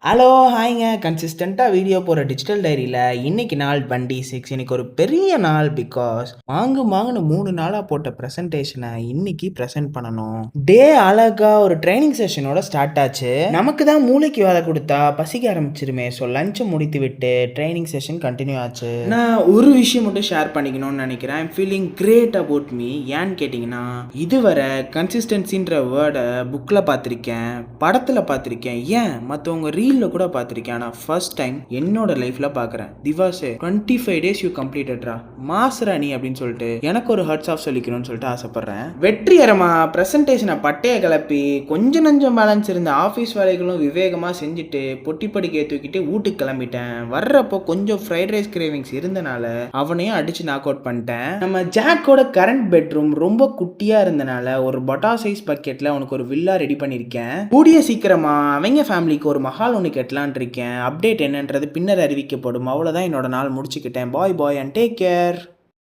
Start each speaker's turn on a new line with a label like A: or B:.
A: Hello ஹாய்ங்க கன்சிஸ்டண்ட்டாக video போகிற digital டைரியில் இன்னைக்கு நாள் 26 இன்னைக்கு ஒரு பெரிய நாள் பிகாஸ் வாங்குன்னு 3 நாளாக போட்ட ப்ரெசன்டேஷனை இன்னைக்கு ப்ரெசென்ட் பண்ணணும். டே அழகா ஒரு ட்ரைனிங் செஷனோட ஸ்டார்ட் ஆச்சு. நமக்கு தான் மூளைக்கு வேலை கொடுத்தா பசிக்க ஆரம்பிச்சிருமே. ஸோ லஞ்சை முடித்து விட்டு ட்ரைனிங் செஷன் கண்டினியூ ஆச்சு. நான் ஒரு விஷயம் மட்டும் ஷேர் பண்ணிக்கணும்னு நினைக்கிறேன். I'm feeling great about me. ஏன்னு கேட்டிங்கன்னா, இதுவரை கன்சிஸ்டன்சின்ற வேர்டை புக்கில் பார்த்துருக்கேன், படத்தில் பார்த்துருக்கேன், ஏன் மற்றவங்க ரீலில் கூட பார்த்துருக்கேன். ஆனால் ஃபர்ஸ்ட் டைம் என்னோட லைஃப்பில் பார்க்குறேன். திவாஸே 25 days யூ கம்ப்ளீட்டட்ரா, மாசுரா நீ அப்படின்னு சொல்லிட்டு எனக்கு ஒரு ஹர்ட்ஸ் ஆஃப் சொல்லிக்கணும்னு சொல்லிட்டு ஆசைப்பட்றேன். வெற்றிகரமாக ப்ரெசன்டேஷனை பட்டையை கிளப்பி கொஞ்சம் நஞ்சம் பேலன்ஸ் இருந்த ஆஃபீஸ் வேலைகளும் விவேகமாக செஞ்சுட்டு பொட்டி படிக்கையை தூக்கிட்டு வீட்டுக்கு கிளம்பிட்டேன். வர்றப்போ கொஞ்சம் ஃப்ரைட் ரைஸ் கிரேவிங்ஸ் இருந்தனால அவனையும் அடிச்சு நாக் அவுட் பண்ணிட்டேன். நம்ம ஜாக்கோட கரண்ட் பெட்ரூம் ரொம்ப குட்டியாக இருந்தனால ஒரு பட்டா சைஸ் பக்கெட்டில் அவனுக்கு ஒரு வில்லா ரெடி பண்ணியிருக்கேன். கூடிய சீக்கிரமாக அவங்க ஃபேமிலிக்கு ஒரு மஹால் ஒன்று கட்டலான் இருக்கேன். அப்டேட் என்னன்றது பின்னர் அறிவிக்கப்படும். அவ்வளோதான், என்னோட நாள் முடிச்சுக்கிட்டேன். பாய் அண்ட் டேக் கேர்.